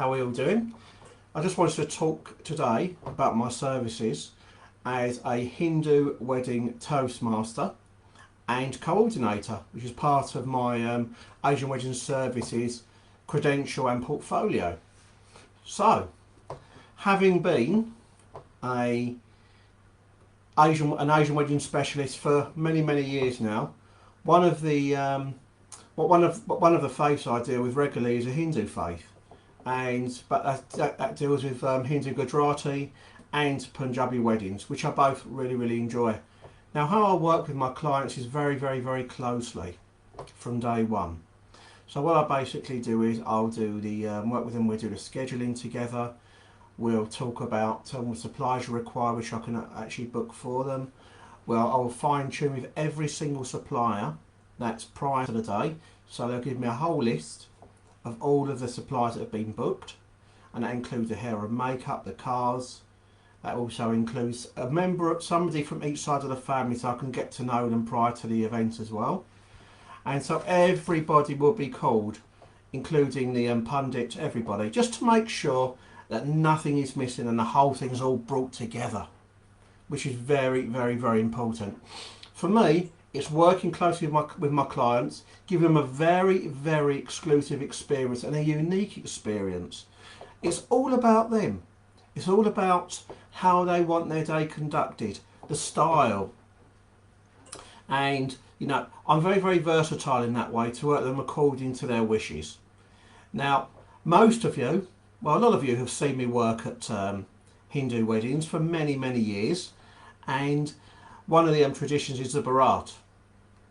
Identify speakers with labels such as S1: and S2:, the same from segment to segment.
S1: How are you all doing? I just wanted to talk today about my services as a Hindu wedding Toastmaster and coordinator, which is part of my Asian wedding services credential and portfolio. So, having been an Asian wedding specialist for many years now, one of the faiths I deal with regularly is a Hindu faith, but that deals with Hindu Gudjarati and Punjabi weddings, which I both really enjoy. Now, how I work with my clients is very closely from day one. So what I basically do is I'll do the work with them. We'll do the scheduling together. We'll talk about what supplies you require, which I can actually book for them. Well, I'll fine tune with every single supplier that's prior to the day. So they'll give me a whole list of all of the suppliers that have been booked, and that includes the hair and makeup, the cars. That also includes somebody from each side of the family, so I can get to know them prior to the event as well. And so everybody will be called, including the pundit, everybody, just to make sure that nothing is missing and the whole thing's all brought together, which is very important. For me, it's working closely with my clients, giving them a very exclusive experience and a unique experience. It's all about them. It's all about how they want their day conducted, the style. And, you know, I'm very versatile in that way to work them according to their wishes. Now, most of you, well, a lot of you have seen me work at Hindu weddings for many years, and one of the traditions is the Bharat.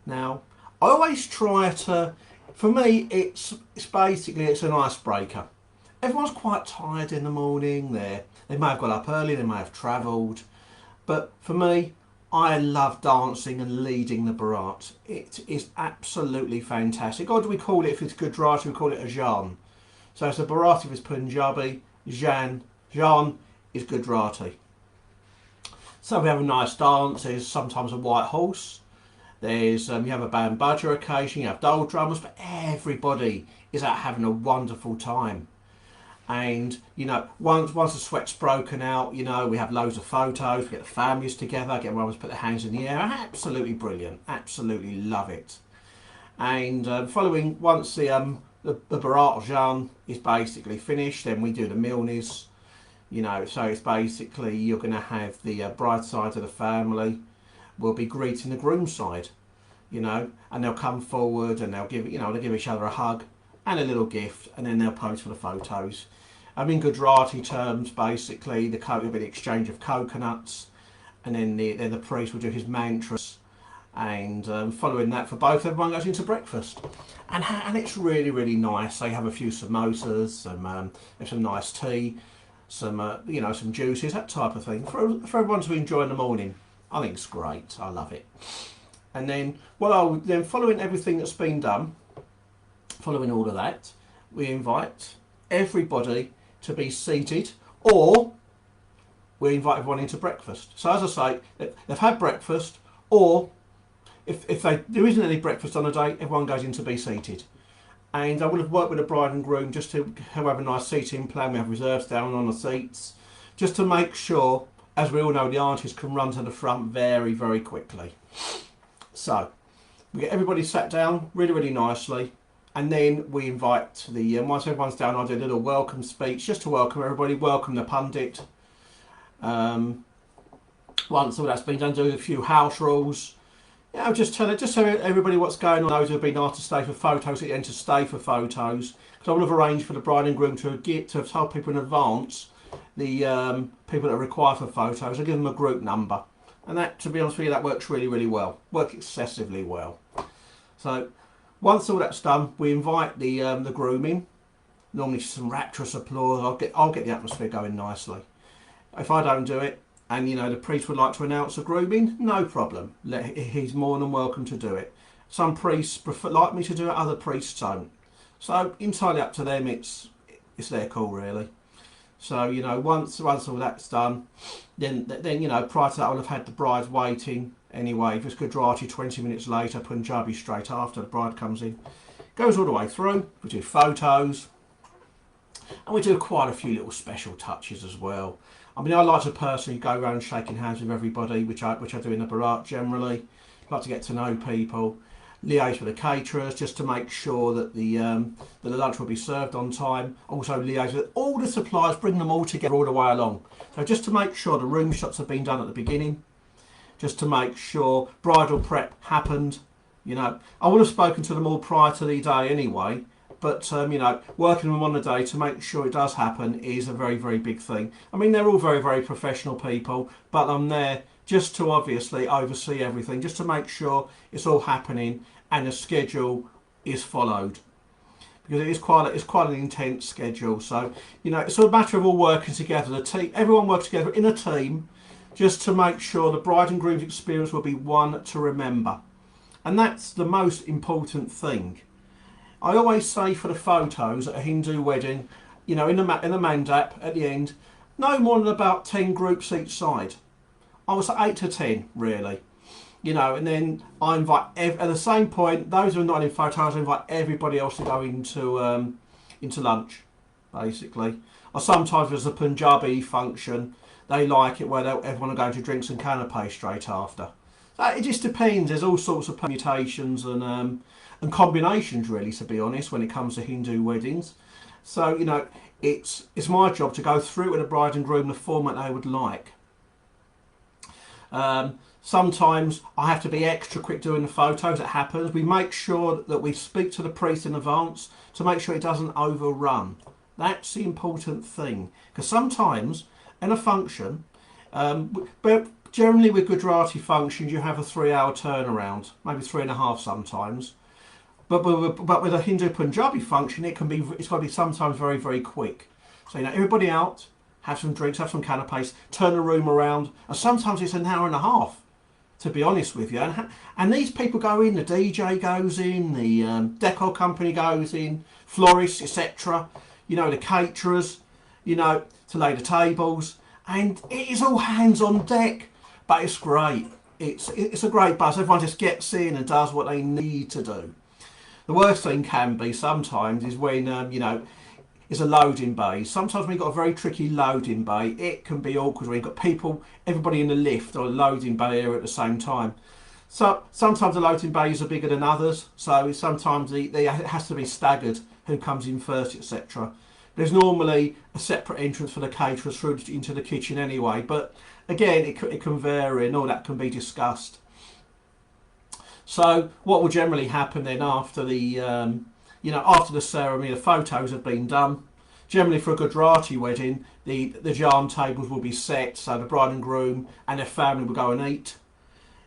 S1: Now, I always try to, for me, it's basically an icebreaker. Everyone's quite tired in the morning. They may have got up early, they may have travelled, but for me, I love dancing and leading the Bharat. It is absolutely fantastic. Or do we call it, if it's Gudjarati, we call it a Jan. So it's a Bharat if it's Punjabi, Jan is Gudjarati. So we have a nice dance. There's sometimes a white horse. There's you have a band baja occasion, you have dole drummers, but everybody is out having a wonderful time. And, you know, once the sweat's broken out, you know, we have loads of photos, we get the families together, get everyone to put their hands in the air. Absolutely brilliant. Absolutely love it. And once the Bharat Jan is basically finished, then we do the Milnis. You know, so it's basically you're going to have the bride side of the family will be greeting the groom side, you know, and they'll come forward and they'll give each other a hug and a little gift, and then they'll pose for the photos. In Gujarati terms, basically there'll be the exchange of coconuts, and then the priest will do his mantras, and following that for both, everyone goes into breakfast, and it's really nice. They have a few samosas, some nice tea, some juices, that type of thing for everyone to enjoy in the morning. I think it's great. I love it. And then, following everything that's been done, following all of that, we invite everybody to be seated, or we invite everyone into breakfast. So as I say, they've had breakfast, or if there isn't any breakfast on the day, everyone goes in to be seated. And I would have worked with the bride and groom just to have a nice seating plan. We have reserves down on the seats, just to make sure, as we all know, the aunties can run to the front very quickly. So we get everybody sat down really nicely, and then we invite once everyone's down, I do a little welcome speech just to welcome everybody, welcome the pundit. Once all that's been done, do a few house rules. You know, just tell everybody what's going on. Those who have been asked to stay for photos, get them to stay for photos. Because I would have arranged for the bride and groom to have told people in advance the people that are required for photos. I give them a group number, and that, to be honest with you, that works really well. Works excessively well. So once all that's done, we invite the groom in. Normally some rapturous applause. I'll get the atmosphere going nicely. If I don't do it, and you know the priest would like to announce the grooming, no problem. He's more than welcome to do it. Some priests like me to do it, other priests don't. So entirely up to them. It's their call really. So you know, once all that's done, then you know, prior to that, I'll have had the bride waiting anyway. If it's Gudjarati, 20 minutes later, Punjabi straight after the bride comes in. Goes all the way through. We do photos. And we do quite a few little special touches as well. I mean, I like to personally go around shaking hands with everybody, which I do in the Barat generally. I like to get to know people, liaise with the caterers just to make sure that that the lunch will be served on time. Also liaise with all the suppliers, bring them all together all the way along. So just to make sure the room shots have been done at the beginning, just to make sure bridal prep happened. You know, I would have spoken to them all prior to the day anyway, but you know, working with them on the day to make sure it does happen is a very, very big thing. I mean, they're all very, very professional people, but I'm there just to obviously oversee everything, just to make sure it's all happening and the schedule is followed, because it's quite an intense schedule. So you know, it's a matter of all working together. The team, everyone works together in a team, just to make sure the bride and groom's experience will be one to remember, and that's the most important thing. I always say for the photos at a Hindu wedding, you know, in the mandap at the end, no more than about 10 groups each side. I would say 8 to 10 really, you know, and then I invite at the same point those who are not in photos, I invite everybody else to go into lunch, basically. Or sometimes there's a Punjabi function, they like it where everyone are going to drinks and canapé straight after. So it just depends. There's all sorts of permutations and combinations really, to be honest, when it comes to Hindu weddings. So you know, it's my job to go through with the bride and groom the format they would like. Sometimes I have to be extra quick doing the photos. It happens. We make sure that we speak to the priest in advance to make sure it doesn't overrun. That's the important thing, because sometimes in a function, but generally with Gudjarati functions you have a 3-hour turnaround, maybe 3.5 sometimes. But with a Hindu Punjabi function, it's got to be sometimes very, very quick. So you know, everybody out, have some drinks, have some canapes, turn the room around, and sometimes it's an hour and a half, to be honest with you. And these people go in, the DJ goes in, the decor company goes in, florists, etc. You know, the caterers, you know, to lay the tables, and it is all hands on deck. But it's great. It's a great buzz. Everyone just gets in and does what they need to do. The worst thing can be sometimes is when, you know, it's a loading bay. Sometimes when you've got a very tricky loading bay, it can be awkward when you've got people, everybody in the lift or the loading bay area at the same time. So sometimes the loading bays are bigger than others, so sometimes it has to be staggered who comes in first, etc. There's normally a separate entrance for the caterers through into the kitchen anyway, but again, it can vary and all that can be discussed. So what will generally happen then after the, you know, after the ceremony, the photos have been done. Generally for a Gudjarati wedding, the jam tables will be set, so the bride and groom and their family will go and eat.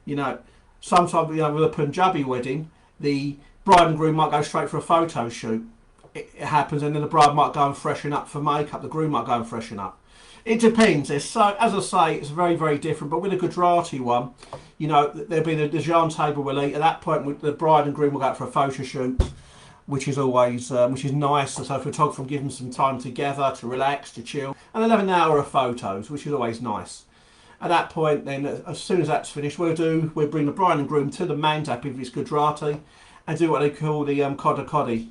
S1: You know, sometimes, you know, with a Punjabi wedding, the bride and groom might go straight for a photo shoot. It happens, and then the bride might go and freshen up for makeup. The groom might go and freshen up. It depends. So, as I say, it's very, very different. But with a Gudjarati one, you know, there'll be the jam table will eat. At that point, the bride and groom will go out for a photo shoot, which is always which is nice. So, the photographer will give them some time together to relax, to chill, and they'll have an hour of photos, which is always nice. At that point, then, as soon as that's finished, we'll bring the bride and groom to the mandap if it's Gudjarati, and do what they call the Koda Kodi.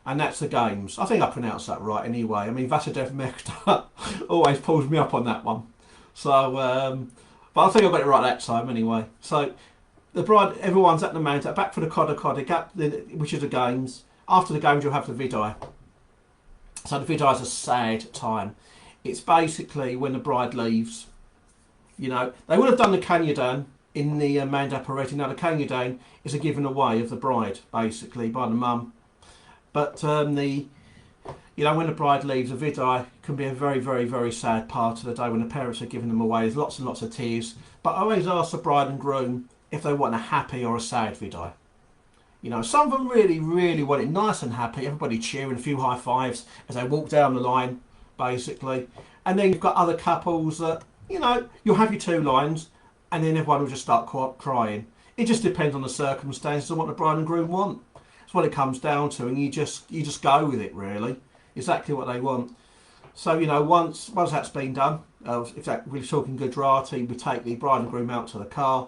S1: And that's the games. I think I pronounced that right anyway. I mean, Vasudev Mehta always pulls me up on that one. So, but I think I got it right that time anyway. So, the bride, everyone's at the mandap, back for the Koda Kodi, which is the games. After the games, you'll have the Viday. So the Viday is a sad time. It's basically when the bride leaves. You know, they would have done the Kanyadan in the mandap already. Now, the Kanyadan is a given away of the bride, basically, by the mum. But you know, when the bride leaves, the Viday can be a very, very, very sad part of the day when the parents are giving them away. There's lots and lots of tears. But I always ask the bride and groom if they want a happy or a sad Viday. You know, some of them really, really want it nice and happy. Everybody cheering, a few high fives as they walk down the line, basically. And then you've got other couples that, you know, you'll have your 2 lines and then everyone will just start crying. It just depends on the circumstances and what the bride and groom want. That's what it comes down to, and you just go with it, really. Exactly what they want. So, you know, once that's been done, if we're talking Gudjarati, we take the bride and groom out to the car,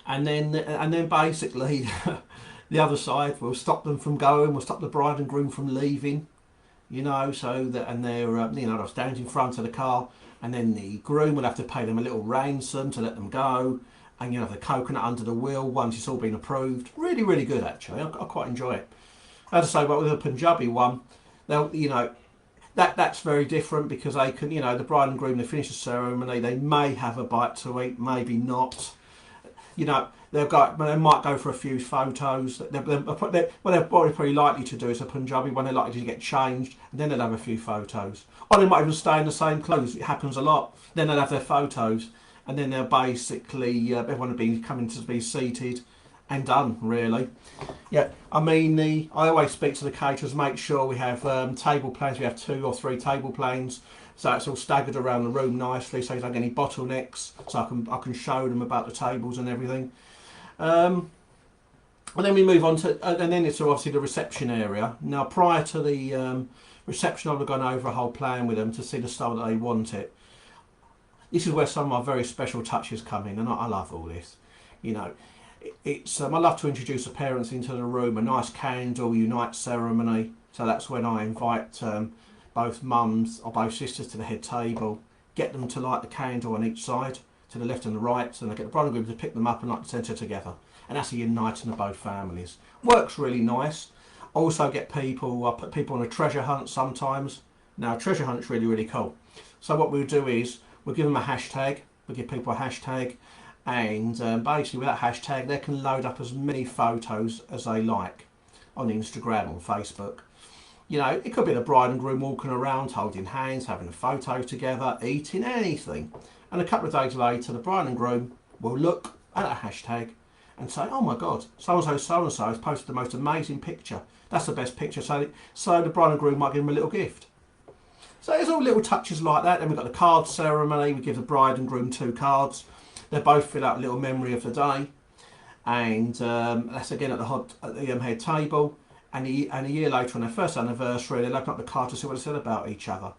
S1: and then basically the other side will stop them from going. We'll stop the bride and groom from leaving. you know, so that, and they're, you know, they'll stand in front of the car, and then the groom will have to pay them a little ransom to let them go, and you have the coconut under the wheel once it's all been approved. Really, really good actually. I quite enjoy it. As I say, but with the Punjabi one, they'll, you know, that's very different because they can, you know, the bride and groom, they finish the ceremony, they may have a bite to eat, maybe not. You know, they might go for a few photos. What they're probably likely to do is a Punjabi one, they're likely to get changed, and then they'll have a few photos. Or they might even stay in the same clothes. It happens a lot. Then they'll have their photos, and then they'll basically, everyone will be coming to be seated and done, really. Yeah, I mean, I always speak to the caterers, make sure we have table plans. We have 2 or 3 table plans, so it's all staggered around the room nicely, so you don't get any bottlenecks. So I can show them about the tables and everything. And then we move on to, and then it's obviously the reception area. Now, prior to the reception, I've gone over a whole plan with them to see the style that they want it. This is where some of my very special touches come in, and I love all this. You know, it's I love to introduce the parents into the room, a nice candle unite ceremony. So that's when I invite both mums or both sisters to the head table, get them to light the candle on each side, to the left and the right, and I get the bride and groom to pick them up and light the centre together. And that's a uniting of both families. Works really nice. Also get people, I put people on a treasure hunt sometimes. Now, a treasure hunt's really, really cool. So what we'll do is, we'll give them a hashtag, we'll give people a hashtag, and basically with that hashtag they can load up as many photos as they like on Instagram or Facebook. You know, it could be the bride and groom walking around holding hands, having a photo together, eating, anything. And a couple of days later the bride and groom will look at that hashtag and say, oh my god, so-and-so has posted the most amazing picture, that's the best picture, so the bride and groom might give them a little gift. So there's all little touches like that. Then we've got the card ceremony, we give the bride and groom 2 cards. They both fill out a little memory of the day, and that's again at the head table. And a year later, on their first anniversary, they'll open up the card to see what they said about each other.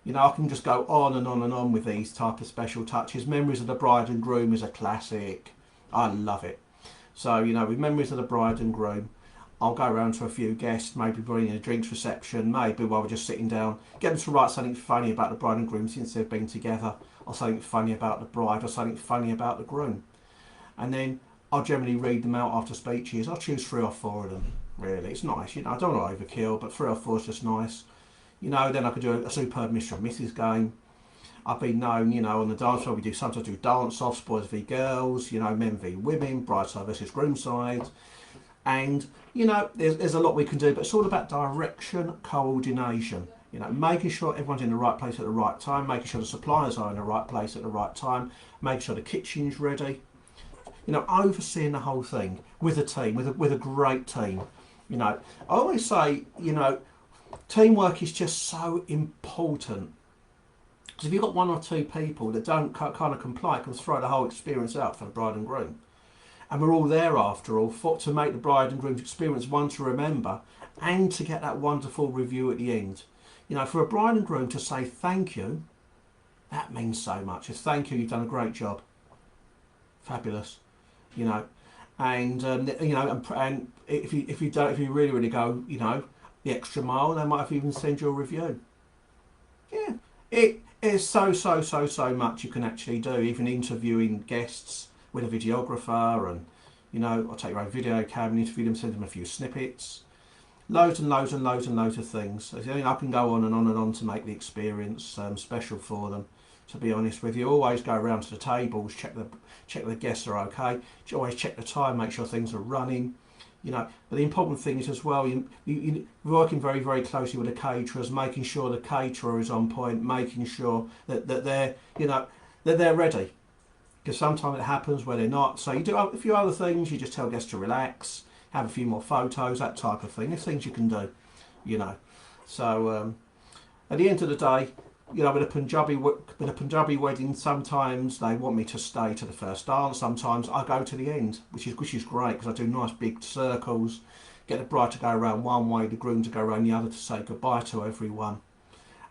S1: You know, I can just go on and on and on with these type of special touches. Memories of the bride and groom is a classic. I love it. So, you know, with memories of the bride and groom, I'll go around to a few guests, maybe bring in a drinks reception, maybe while we're just sitting down, get them to write something funny about the bride and groom since they've been together, or something funny about the bride, or something funny about the groom. And then I'll generally read them out after speeches. I'll choose 3 or 4 of them, really. It's nice, you know, I don't want to overkill, but 3 or 4 is just nice. You know, then I could do a superb Mr. and Mrs. game. I've been known, you know, on the dance floor, we sometimes do dance-offs, boys v girls, you know, men v women, bride side versus groom side. And, you know, there's a lot we can do, but it's all about direction, coordination. You know, making sure everyone's in the right place at the right time, making sure the suppliers are in the right place at the right time, making sure the kitchen's ready. You know, overseeing the whole thing with a team, with a great team. You know, I always say, you know, teamwork is just so important. Because if you've got 1 or 2 people that don't kind of comply, it can throw the whole experience out for the bride and groom. And we're all there after all to make the bride and groom's experience one to remember, and to get that wonderful review at the end. You know, for a bride and groom to say thank you, that means so much. It's thank you, you've done a great job, fabulous. You know, and you know, and if you really go, you know, the extra mile, they might have even send you a review. Yeah, it is so much you can actually do, even interviewing guests with a videographer, and you know, I'll take your own video cam and interview them, send them a few snippets, loads and loads of things. I mean, I can go on and on and on to make the experience special for them. To be honest with you, always go around to the tables, check the guests are okay. Always check the time, make sure things are running. You know, but the important thing is as well, you're working very, very closely with the caterers, making sure the caterer is on point, making sure that they're, you know, that they're ready. Because sometimes it happens where they're not. So you do a few other things, you just tell guests to relax, have a few more photos, that type of thing. There's things you can do, you know. So at the end of the day, you know, with a Punjabi wedding, sometimes they want me to stay to the first dance. Sometimes I go to the end, which is great, because I do nice big circles, get the bride to go around one way, the groom to go around the other to say goodbye to everyone.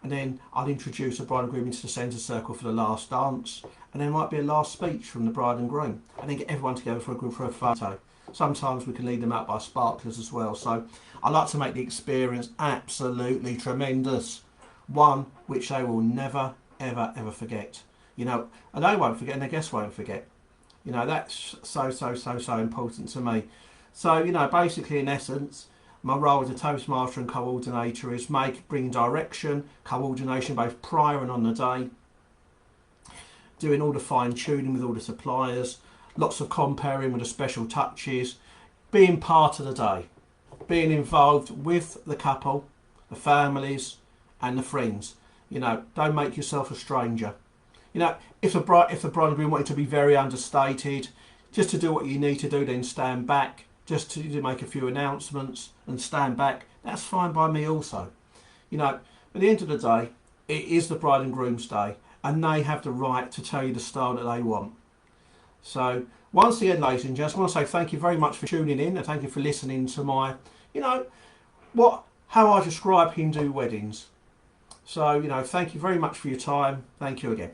S1: And then I'll introduce the bride and groom into the centre circle for the last dance, and there might be a last speech from the bride and groom, and then get everyone together for a photo. sometimes we can lead them out by sparklers as well. So I like to make the experience absolutely tremendous, one which they will never ever ever forget. You know, and they won't forget, and their guests won't forget. You know, that's so important to me. So, you know, basically in essence, my role as a Toastmaster and coordinator is bringing direction, coordination both prior and on the day, doing all the fine tuning with all the suppliers, lots of comparing with the special touches, being part of the day, being involved with the couple, the families and the friends. You know, don't make yourself a stranger. You know, if the bride and groom want you to be very understated, just to do what you need to do, then stand back, just to make a few announcements and stand back. That's fine by me also. You know, at the end of the day, it is the bride and groom's day, and they have the right to tell you the style that they want. So once again, ladies and gents, I want to say thank you very much for tuning in, and thank you for listening to my, you know, how I describe Hindu weddings. So, you know, thank you very much for your time. Thank you again.